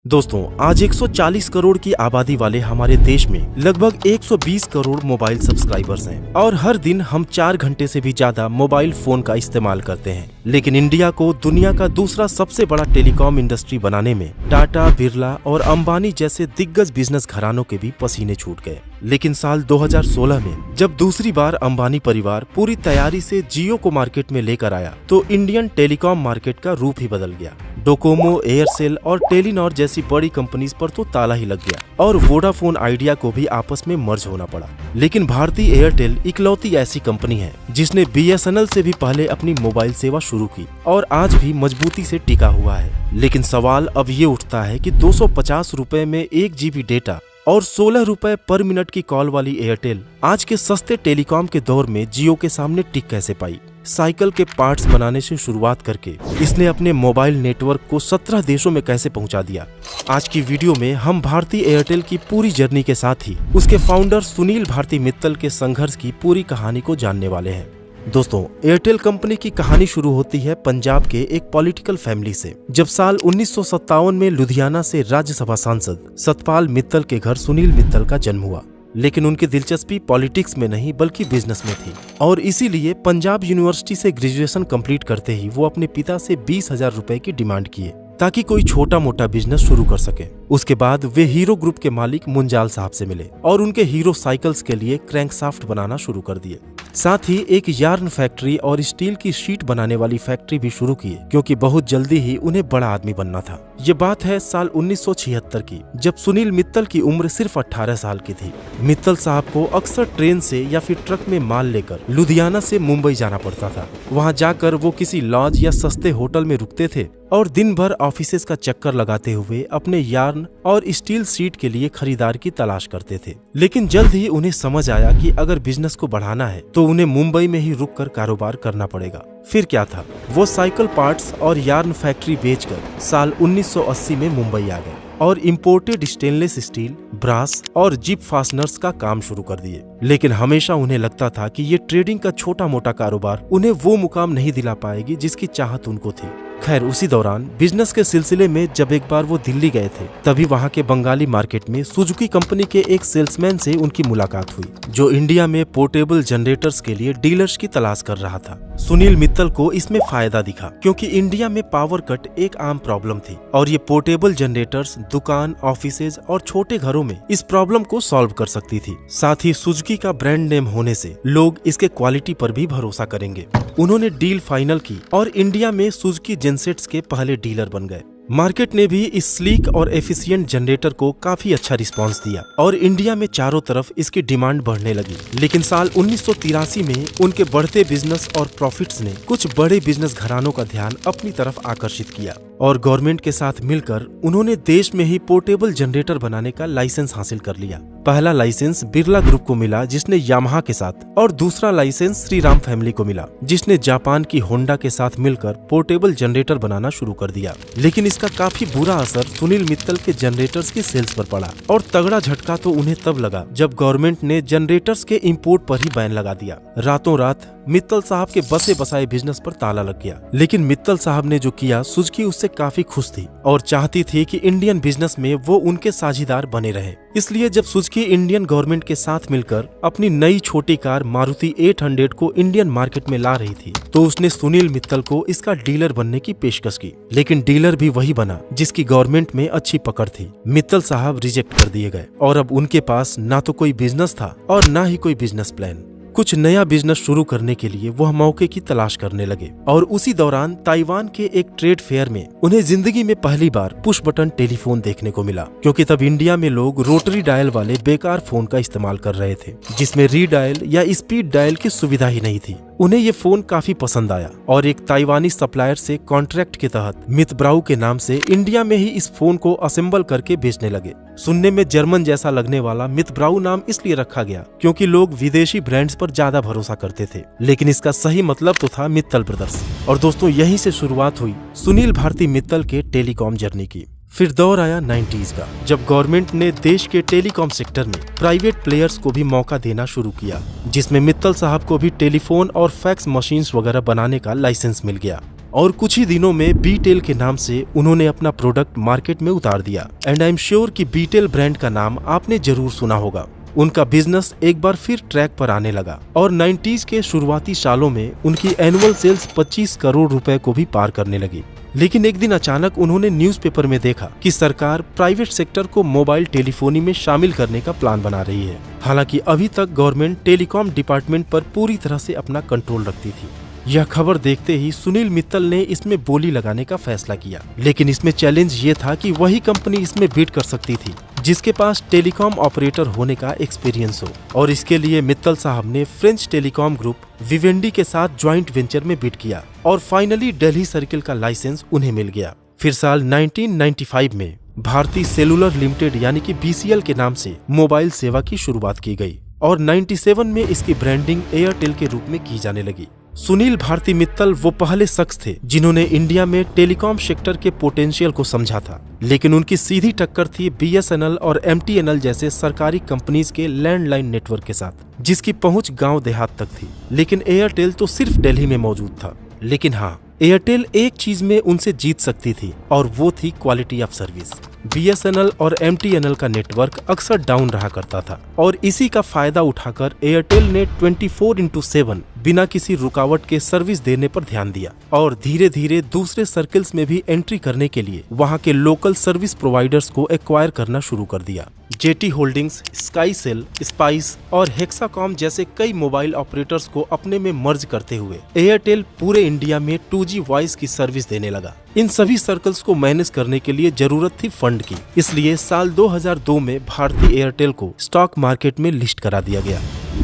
दोस्तों, आज 140 करोड़ की आबादी वाले हमारे देश में लगभग 120 करोड़ मोबाइल सब्सक्राइबर्स हैं और हर दिन हम 4 घंटे से भी ज्यादा मोबाइल फोन का इस्तेमाल करते हैं। लेकिन इंडिया को दुनिया का दूसरा सबसे बड़ा टेलीकॉम इंडस्ट्री बनाने में टाटा, बिरला और अंबानी जैसे दिग्गज बिजनेस घरानों के भी पसीने छूट गए। लेकिन साल 2016 में जब दूसरी बार अंबानी परिवार पूरी तैयारी से जियो को मार्केट में लेकर आया तो इंडियन टेलीकॉम मार्केट का रूप ही बदल गया। डोकोमो, एयरसेल और टेलीनॉर जैसी बड़ी कंपनीज पर तो ताला ही लग गया और वोडाफोन आइडिया को भी आपस में मर्ज होना पड़ा। लेकिन भारतीय एयरटेल इकलौती ऐसी कंपनी है जिसने बीएसएनएल से भी पहले अपनी मोबाइल सेवा शुरू की और आज भी मजबूती से टिका हुआ है। लेकिन सवाल अब ये उठता है कि 250 रुपए में 1 GB डेटा और 16 रुपए पर मिनट की कॉल वाली एयरटेल आज के सस्ते टेलीकॉम के दौर में जियो के सामने टिक कैसे पाई। साइकिल के पार्ट्स बनाने से शुरुआत करके इसने अपने मोबाइल नेटवर्क को 17 देशों में कैसे पहुंचा दिया। आज की वीडियो में हम भारतीय एयरटेल की पूरी जर्नी के साथ ही उसके फाउंडर सुनील भारती मित्तल के संघर्ष की पूरी कहानी को जानने वाले हैं। दोस्तों, एयरटेल कंपनी की कहानी शुरू होती है पंजाब के एक पॉलिटिकल फैमिली से। जब साल 1957 में लुधियाना से राज्यसभा सांसद सतपाल मित्तल के घर सुनील मित्तल का जन्म हुआ। लेकिन उनकी दिलचस्पी पॉलिटिक्स में नहीं बल्कि बिजनेस में थी और इसीलिए पंजाब यूनिवर्सिटी से ग्रेजुएशन कंप्लीट करते ही वो अपने पिता से 20,000 रुपए की डिमांड किए ताकि कोई छोटा मोटा बिजनेस शुरू कर सके। उसके बाद वे हीरो ग्रुप के मालिक मुंजाल साहब से मिले और उनके हीरो साइकिल्स के लिए क्रैंकशाफ्ट बनाना शुरू कर दिए। साथ ही एक यार्न फैक्ट्री और स्टील की शीट बनाने वाली फैक्ट्री भी शुरू की क्योंकि बहुत जल्दी ही उन्हें बड़ा आदमी बनना था। ये बात है साल 1976 की, जब सुनील मित्तल की उम्र सिर्फ 18 साल की थी। मित्तल साहब को अक्सर ट्रेन से या फिर ट्रक में माल लेकर लुधियाना से मुंबई जाना पड़ता था। वहां जाकर वो किसी लॉज या सस्ते होटल में रुकते थे और दिन भर ऑफिसेज का चक्कर लगाते हुए अपने यार्न और स्टील शीट के लिए खरीदार की तलाश करते थे। लेकिन जल्द ही उन्हें समझ आया कि अगर बिजनेस को बढ़ाना है तो उन्हें मुंबई में ही रुककर कारोबार करना पड़ेगा। फिर क्या था, वो साइकिल पार्ट्स और यार्न फैक्ट्री बेचकर साल 1980 में मुंबई आ गए और इंपोर्टेड स्टेनलेस स्टील, ब्रास और जिप फास्टनर्स का काम शुरू कर दिए। लेकिन हमेशा उन्हें लगता था कि ये ट्रेडिंग का छोटा मोटा कारोबार उन्हें वो मुकाम नहीं दिला पाएगी जिसकी चाहत उनको थी। खैर, उसी दौरान बिजनेस के सिलसिले में जब एक बार वो दिल्ली गए थे तभी वहाँ के बंगाली मार्केट में सुजुकी कंपनी के एक सेल्समैन से उनकी मुलाकात हुई जो इंडिया में पोर्टेबल जनरेटर्स के लिए डीलर्स की तलाश कर रहा था। सुनील मित्तल को इसमें फायदा दिखा क्योंकि इंडिया में पावर कट एक आम प्रॉब्लम थी और ये पोर्टेबल जनरेटर्स दुकान, ऑफिसेज और छोटे घरों में इस प्रॉब्लम को सॉल्व कर सकती थी। साथ ही सुजुकी का ब्रांड नेम होने से लोग इसके क्वालिटी पर भी भरोसा करेंगे। उन्होंने डील फाइनल की और इंडिया में सुजुकी जेनसेट्स के पहले डीलर बन गए। मार्केट ने भी इस स्लीक और एफिशिएंट जनरेटर को काफी अच्छा रिस्पांस दिया और इंडिया में चारों तरफ इसकी डिमांड बढ़ने लगी। लेकिन साल 1983 में उनके बढ़ते बिजनेस और प्रॉफिट्स ने कुछ बड़े बिजनेस घरानों का ध्यान अपनी तरफ आकर्षित किया और गवर्नमेंट के साथ मिलकर उन्होंने देश में ही पोर्टेबल जनरेटर बनाने का लाइसेंस हासिल कर लिया। पहला लाइसेंस बिरला ग्रुप को मिला जिसने यामाहा के साथ, और दूसरा लाइसेंस श्रीराम फैमिली को मिला जिसने जापान की होंडा के साथ मिलकर पोर्टेबल जनरेटर बनाना शुरू कर दिया। लेकिन इसका काफी बुरा असर सुनील मित्तल के जनरेटर्स की सेल्स पर पड़ा और तगड़ा झटका तो उन्हें तब लगा जब गवर्नमेंट ने जनरेटर्स के इंपोर्ट पर ही बैन लगा दिया। रातों रात मित्तल साहब के बसे बसाए बिजनेस पर ताला लग गया। लेकिन मित्तल साहब ने जो किया, सुजुकी उससे काफी खुश थी और चाहती थी कि इंडियन बिजनेस में वो उनके साझेदार बने रहे। इसलिए जब सुजुकी इंडियन गवर्नमेंट के साथ मिलकर अपनी नई छोटी कार मारुति 800 को इंडियन मार्केट में ला रही थी तो उसने सुनील मित्तल को इसका डीलर बनने की पेशकश की। लेकिन डीलर भी वही बना जिसकी गवर्नमेंट में अच्छी पकड़ थी। मित्तल साहब रिजेक्ट कर दिए गए और अब उनके पास ना तो कोई बिजनेस था और ना ही कोई बिजनेस प्लान। कुछ नया बिजनेस शुरू करने के लिए वह मौके की तलाश करने लगे और उसी दौरान ताइवान के एक ट्रेड फेयर में उन्हें जिंदगी में पहली बार पुश बटन टेलीफोन देखने को मिला क्योंकि तब इंडिया में लोग रोटरी डायल वाले बेकार फोन का इस्तेमाल कर रहे थे जिसमें रीडायल या स्पीड डायल की सुविधा ही नहीं थी। उन्हें ये फोन काफी पसंद आया और एक ताइवानी सप्लायर से कॉन्ट्रैक्ट के तहत मितब्राउ के नाम से इंडिया में ही इस फोन को असेंबल करके बेचने लगे। सुनने में जर्मन जैसा लगने वाला मितब्राउ नाम इसलिए रखा गया क्योंकि लोग विदेशी ब्रांड्स पर ज्यादा भरोसा करते थे, लेकिन इसका सही मतलब तो था मित्तल ब्रदर्स। और दोस्तों, यहीं से शुरुआत हुई सुनील भारती मित्तल के टेलीकॉम जर्नी की। फिर दौर आया 90s का, जब गवर्नमेंट ने देश के टेलीकॉम सेक्टर में प्राइवेट प्लेयर्स को भी मौका देना शुरू किया जिसमें मित्तल साहब को भी टेलीफोन और फैक्स मशीन्स वगैरह बनाने का लाइसेंस मिल गया। और कुछ ही दिनों में बीटेल के नाम से उन्होंने अपना प्रोडक्ट मार्केट में उतार दिया। एंड आई एम श्योर कि बीटेल ब्रांड का नाम आपने जरूर सुना होगा। उनका बिजनेस एक बार फिर ट्रैक पर आने लगा और 90s के शुरुआती सालों में उनकी एनुअल सेल्स 25 करोड़ रुपए को भी पार करने लगी। लेकिन एक दिन अचानक उन्होंने न्यूज़पेपर में देखा कि सरकार प्राइवेट सेक्टर को मोबाइल टेलीफोनी में शामिल करने का प्लान बना रही है। हालांकि अभी तक गवर्नमेंट टेलीकॉम डिपार्टमेंट पर पूरी तरह से अपना कंट्रोल रखती थी। यह खबर देखते ही सुनील मित्तल ने इसमें बोली लगाने का फैसला किया। लेकिन इसमें चैलेंज ये था कि वही कंपनी इसमें बिड कर सकती थी जिसके पास टेलीकॉम ऑपरेटर होने का एक्सपीरियंस हो। और इसके लिए मित्तल साहब ने फ्रेंच टेलीकॉम ग्रुप विवेंडी के साथ ज्वाइंट वेंचर में बिड किया और फाइनली दिल्ली सर्किल का लाइसेंस उन्हें मिल गया। फिर साल 1995 में भारती सेलुलर लिमिटेड यानी कि BCL के नाम से मोबाइल सेवा की शुरुआत की गई और 97 में इसकी ब्रांडिंग एयरटेल के रूप में की जाने लगी। सुनील भारती मित्तल वो पहले शख्स थे जिन्होंने इंडिया में टेलीकॉम सेक्टर के पोटेंशियल को समझा था। लेकिन उनकी सीधी टक्कर थी BSNL और MTNL जैसे सरकारी कंपनीज के लैंडलाइन नेटवर्क के साथ, जिसकी पहुंच गांव देहात तक थी। लेकिन एयरटेल तो सिर्फ दिल्ली में मौजूद था। लेकिन हाँ, एयरटेल एक चीज में उनसे जीत सकती थी और वो थी क्वालिटी ऑफ सर्विस। BSNL और MTNL का नेटवर्क अक्सर डाउन रहा करता था और इसी का फायदा उठाकर एयरटेल ने 24/7 बिना किसी रुकावट के सर्विस देने पर ध्यान दिया और धीरे धीरे दूसरे सर्कल्स में भी एंट्री करने के लिए वहां के लोकल सर्विस प्रोवाइडर्स को एक्वायर करना शुरू कर दिया। जेटी होल्डिंग्स, स्काईसेल, स्पाइस और हेक्साकॉम जैसे कई मोबाइल ऑपरेटर्स को अपने में मर्ज करते हुए एयरटेल पूरे इंडिया में 2G वॉइस की सर्विस देने लगा। इन सभी सर्कल्स को मैनेज करने के लिए जरूरत थी फंड की, इसलिए साल 2002 में भारती एयरटेल को स्टॉक मार्केट में लिस्ट करा दिया गया।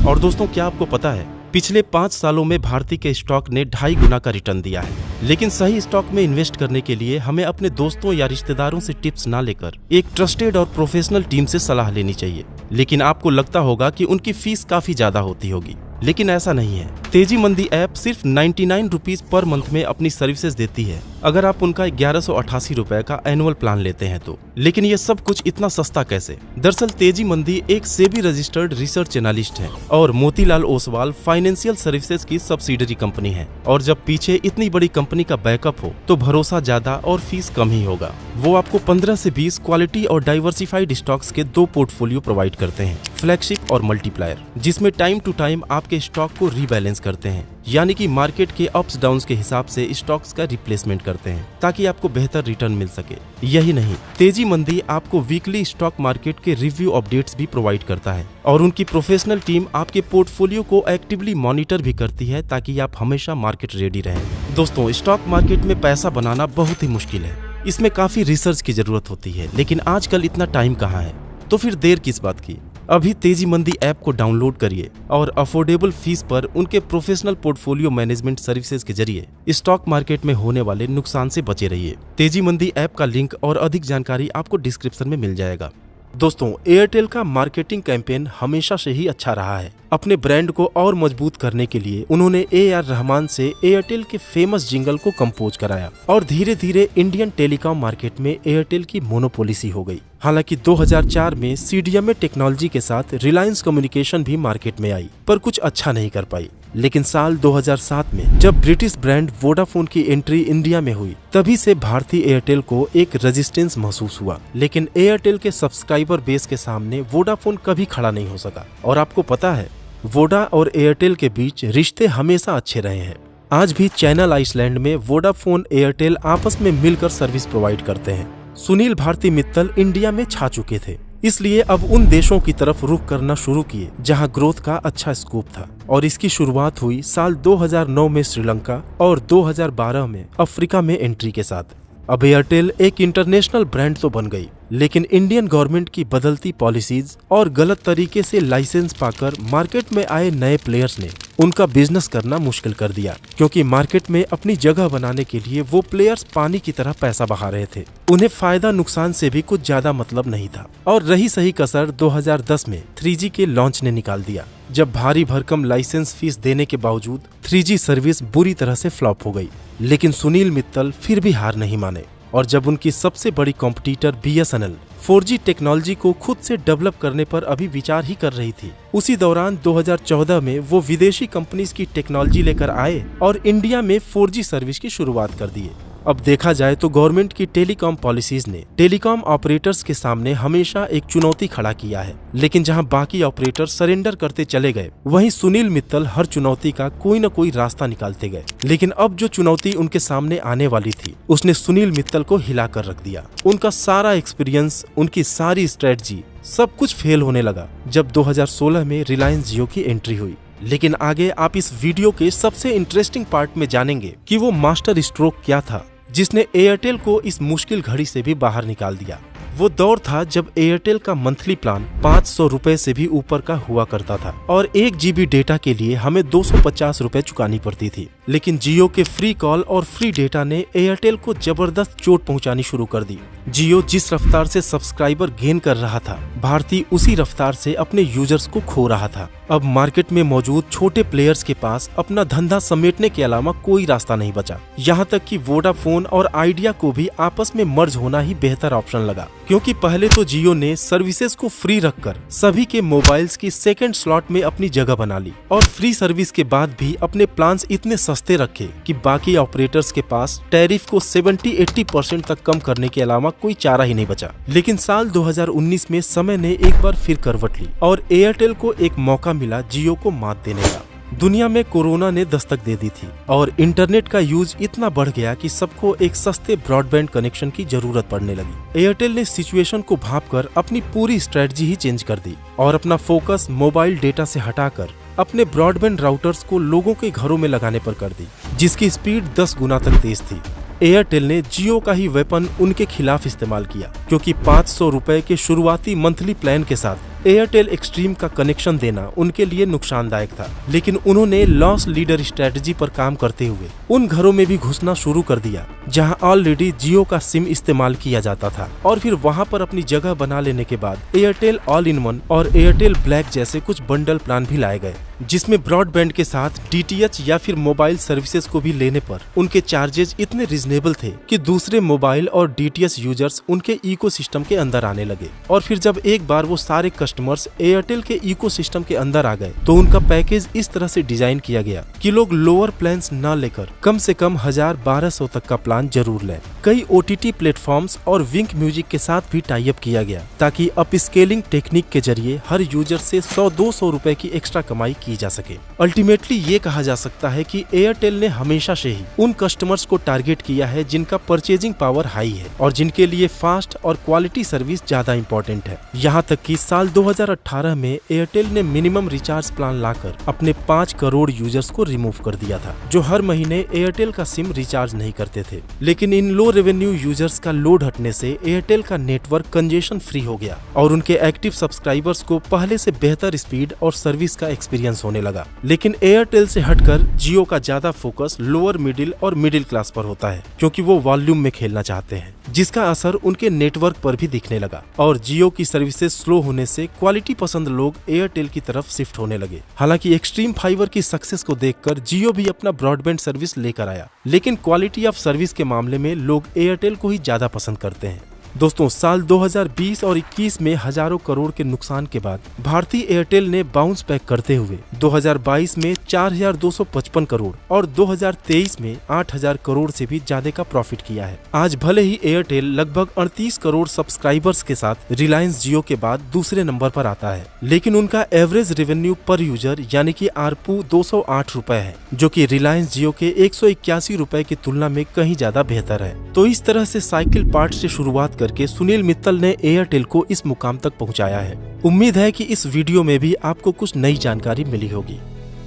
और दोस्तों, क्या आपको पता है, पिछले 5 सालों में भारती के स्टॉक ने 2.5 गुना का रिटर्न दिया है। लेकिन सही स्टॉक में इन्वेस्ट करने के लिए हमें अपने दोस्तों या रिश्तेदारों से टिप्स ना लेकर एक ट्रस्टेड और प्रोफेशनल टीम से सलाह लेनी चाहिए। लेकिन आपको लगता होगा कि उनकी फीस काफी ज्यादा होती होगी, लेकिन ऐसा नहीं है। तेजी मंदी ऐप सिर्फ 99 रुपीज पर मंथ में अपनी सर्विसेज देती है अगर आप उनका 1188 रुपए का एनुअल प्लान लेते हैं तो। लेकिन ये सब कुछ इतना सस्ता कैसे? दरअसल तेजी मंदी एक सेबी रजिस्टर्ड रिसर्च एनालिस्ट है और मोतीलाल ओसवाल फाइनेंशियल सर्विसेज की सब्सिडरी कंपनी है। और जब पीछे इतनी बड़ी कंपनी का बैकअप हो तो भरोसा ज्यादा और फीस कम ही होगा। वो आपको 15 से 20 क्वालिटी और डाइवर्सिफाइड स्टॉक्स के 2 पोर्टफोलियो प्रोवाइड करते हैं, फ्लैगशिप और मल्टीप्लायर, जिसमें टाइम टू टाइम आपके स्टॉक को रीबैलेंस करते हैं, यानी कि मार्केट के अप्स डाउन्स के हिसाब से स्टॉक्स का रिप्लेसमेंट करते हैं ताकि आपको बेहतर रिटर्न मिल सके। यही नहीं, तेजी मंदी आपको वीकली स्टॉक मार्केट के रिव्यू अपडेट्स भी प्रोवाइड करता है और उनकी प्रोफेशनल टीम आपके पोर्टफोलियो को एक्टिवली मॉनिटर भी करती है ताकि आप हमेशा मार्केट रेडी रहें। दोस्तों, स्टॉक मार्केट में पैसा बनाना बहुत ही मुश्किल है। इसमें काफी रिसर्च की जरूरत होती है, लेकिन आजकल इतना टाइम कहाँ है। तो फिर देर किस बात की? अभी तेजी मंदी ऐप को डाउनलोड करिए और अफोर्डेबल फीस पर उनके प्रोफेशनल पोर्टफोलियो मैनेजमेंट सर्विसेज के जरिए स्टॉक मार्केट में होने वाले नुकसान से बचे रहिए। तेजी मंदी ऐप का लिंक और अधिक जानकारी आपको डिस्क्रिप्शन में मिल जाएगा। दोस्तों, एयरटेल का मार्केटिंग कैंपेन हमेशा से ही अच्छा रहा है। अपने ब्रांड को और मजबूत करने के लिए उन्होंने AR रहमान से एयरटेल के फेमस जिंगल को कंपोज कराया और धीरे धीरे इंडियन टेलीकॉम मार्केट में एयरटेल की मोनोपोलिसी हो गई। हालांकि 2004 में CDMA टेक्नोलॉजी के साथ रिलायंस कम्युनिकेशन भी मार्केट में आई, पर कुछ अच्छा नहीं कर पाई। लेकिन साल 2007 में जब ब्रिटिश ब्रांड वोडाफोन की एंट्री इंडिया में हुई, तभी से भारती एयरटेल को एक रेजिस्टेंस महसूस हुआ। लेकिन एयरटेल के सब्सक्राइबर बेस के सामने वोडाफोन कभी खड़ा नहीं हो सका। और आपको पता है, वोडा और एयरटेल के बीच रिश्ते हमेशा अच्छे रहे हैं। आज भी चैनल आइसलैंड में वोडाफोन एयरटेल आपस में मिलकर सर्विस प्रोवाइड करते हैं। सुनील भारती मित्तल इंडिया में छा चुके थे, इसलिए अब उन देशों की तरफ रुख करना शुरू किए जहां ग्रोथ का अच्छा स्कोप था। और इसकी शुरुआत हुई साल 2009 में श्रीलंका और 2012 में अफ्रीका में एंट्री के साथ। अब एयरटेल एक इंटरनेशनल ब्रांड तो बन गई, लेकिन इंडियन गवर्नमेंट की बदलती पॉलिसीज और गलत तरीके से लाइसेंस पाकर मार्केट में आए नए प्लेयर्स ने उनका बिजनेस करना मुश्किल कर दिया, क्योंकि मार्केट में अपनी जगह बनाने के लिए वो प्लेयर्स पानी की तरह पैसा बहा रहे थे। उन्हें फायदा नुकसान से भी कुछ ज्यादा मतलब नहीं था। और रही सही कसर 2010 में 3G के लॉन्च ने निकाल दिया, जब भारी भरकम लाइसेंस फीस देने के बावजूद 3G सर्विस बुरी तरह से फ्लॉप हो गई। लेकिन सुनील मित्तल फिर भी हार नहीं माने और जब उनकी सबसे बड़ी कॉम्पिटिटर BSNL 4G टेक्नोलॉजी को खुद से डेवलप करने पर अभी विचार ही कर रही थी, उसी दौरान 2014 में वो विदेशी कंपनीज की टेक्नोलॉजी लेकर आए और इंडिया में 4G सर्विस की शुरुआत कर दिए। अब देखा जाए तो गवर्नमेंट की टेलीकॉम पॉलिसीज ने टेलीकॉम ऑपरेटर्स के सामने हमेशा एक चुनौती खड़ा किया है, लेकिन जहां बाकी ऑपरेटर सरेंडर करते चले गए, वहीं सुनील मित्तल हर चुनौती का कोई न कोई रास्ता निकालते गए। लेकिन अब जो चुनौती उनके सामने आने वाली थी, उसने सुनील मित्तल को हिला कर रख दिया। उनका सारा एक्सपीरियंस, उनकी सारी स्ट्रेटजी, सब कुछ फेल होने लगा जब 2016 में रिलायंस जियो की एंट्री हुई। लेकिन आगे आप इस वीडियो के सबसे इंटरेस्टिंग पार्ट में जानेंगे कि वो मास्टर स्ट्रोक क्या था जिसने एयरटेल को इस मुश्किल घड़ी से भी बाहर निकाल दिया। वो दौर था जब एयरटेल का मंथली प्लान 500 रुपए से भी ऊपर का हुआ करता था और 1 GB डेटा के लिए हमें 250 रुपए चुकानी पड़ती थी। लेकिन जियो के फ्री कॉल और फ्री डेटा ने एयरटेल को जबरदस्त चोट पहुंचानी शुरू कर दी। जियो जिस रफ्तार से सब्सक्राइबर गेन कर रहा था, भारती उसी रफ्तार से अपने यूजर्स को खो रहा था। अब मार्केट में मौजूद छोटे प्लेयर्स के पास अपना धंधा समेटने के अलावा कोई रास्ता नहीं बचा। यहाँ तक कि वोडाफोन और आइडिया को भी आपस में मर्ज होना ही बेहतर ऑप्शन लगा, क्योंकि पहले तो जियो ने सर्विसेज को फ्री रखकर सभी के मोबाइल्स की सेकंड स्लॉट में अपनी जगह बना ली और फ्री सर्विस के बाद भी अपने प्लान्स इतने सस्ते रखे कि बाकी ऑपरेटर्स के पास टैरिफ को 70-80% तक कम करने के अलावा कोई चारा ही नहीं बचा। लेकिन साल 2019 में समय ने एक बार फिर करवट ली और एयरटेल को एक मौका मिला जियो को मात देने का। दुनिया में कोरोना ने दस्तक दे दी थी और इंटरनेट का यूज इतना बढ़ गया कि सबको एक सस्ते ब्रॉडबैंड कनेक्शन की जरूरत पड़ने लगी। एयरटेल ने सिचुएशन को भांपकर अपनी पूरी स्ट्रेटजी ही चेंज कर दी और अपना फोकस मोबाइल डेटा से हटाकर अपने ब्रॉडबैंड राउटर्स को लोगों के घरों में लगाने पर कर दी, जिसकी स्पीड 10 गुना तक तेज थी। एयरटेल ने जियो का ही वेपन उनके खिलाफ इस्तेमाल किया, क्योंकि 500 रुपए के शुरुआती मंथली प्लान के साथ एयरटेल एक्सट्रीम का कनेक्शन देना उनके लिए नुकसानदायक था। लेकिन उन्होंने लॉस लीडर स्ट्रेटजी पर काम करते हुए उन घरों में भी घुसना शुरू कर दिया जहां ऑलरेडी जियो का सिम इस्तेमाल किया जाता था और फिर वहां पर अपनी जगह बना लेने के बाद एयरटेल ऑल इन वन और एयरटेल ब्लैक जैसे कुछ बंडल प्लान भी लाए गए, जिसमें ब्रॉडबैंड के साथ DTH या फिर मोबाइल सर्विसेज को भी लेने पर उनके चार्जेस इतने रिजनेबल थे कि दूसरे मोबाइल और DTH यूजर्स उनके इकोसिस्टम के अंदर आने लगे। और फिर जब एक बार वो सारे कस्टमर्स एयरटेल के इकोसिस्टम के अंदर आ गए तो उनका पैकेज इस तरह से डिजाइन किया गया कि लोग लोअर प्लान्स ना लेकर कम से कम 1000-1200 तक का प्लान जरूर लें। कई OTT प्लेटफॉर्म्स और विंक म्यूजिक के साथ भी टाई अप किया गया ताकि अपस्केलिंग टेक्निक के जरिए हर यूजर से 100-200 रुपए की एक्स्ट्रा कमाई की जा सके। अल्टीमेटली ये कहा जा सकता है कि एयरटेल ने हमेशा से ही उन कस्टमर्स को टारगेट किया है जिनका परचेजिंग पावर हाई है और जिनके लिए फास्ट और क्वालिटी सर्विस ज्यादा इंपॉर्टेंट है। यहाँ तक कि साल 2018 में एयरटेल ने मिनिमम रिचार्ज प्लान लाकर अपने 5 करोड़ यूजर्स को रिमूव कर दिया था, जो हर महीने एयरटेल का सिम रिचार्ज नहीं करते थे। लेकिन इन लो रेवेन्यू यूजर्स का लोड हटने से एयरटेल का नेटवर्क कंजेशन फ्री हो गया और उनके एक्टिव सब्सक्राइबर्स को पहले से बेहतर स्पीड और सर्विस का एक्सपीरियंस होने लगा। लेकिन एयरटेल से हटकर जियो का ज्यादा फोकस लोअर मिडिल और मिडिल क्लास पर होता है, क्योंकि वो वॉल्यूम में खेलना चाहते हैं, जिसका असर उनके नेटवर्क पर भी दिखने लगा और जियो की सर्विसेज स्लो होने से क्वालिटी पसंद लोग एयरटेल की तरफ शिफ्ट होने लगे। हालांकि एक्सट्रीम फाइबर की सक्सेस को देखकर जियो भी अपना ब्रॉडबैंड सर्विस लेकर आया, लेकिन क्वालिटी ऑफ सर्विस के मामले में लोग एयरटेल को ही ज्यादा पसंद करते हैं। दोस्तों, साल 2020 और 21 में हजारों करोड़ के नुकसान के बाद भारती एयरटेल ने बाउंस बैक करते हुए 2022 में 4255 करोड़ और 2023 में 8000 करोड़ से भी ज्यादा का प्रॉफिट किया है। आज भले ही एयरटेल लगभग 38 करोड़ सब्सक्राइबर्स के साथ रिलायंस जियो के बाद दूसरे नंबर पर आता है, लेकिन उनका एवरेज रेवेन्यू पर यूजर यानी कि ARPU 208 रुपए है, जो कि रिलायंस जियो के 181 रुपए की तुलना में कहीं ज्यादा बेहतर है। तो इस तरह से साइकिल पार्ट से शुरुआत करके सुनील मित्तल ने एयरटेल को इस मुकाम तक पहुंचाया है। उम्मीद है कि इस वीडियो में भी आपको कुछ नई जानकारी मिली होगी।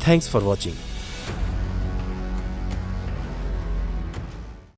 Thanks for watching.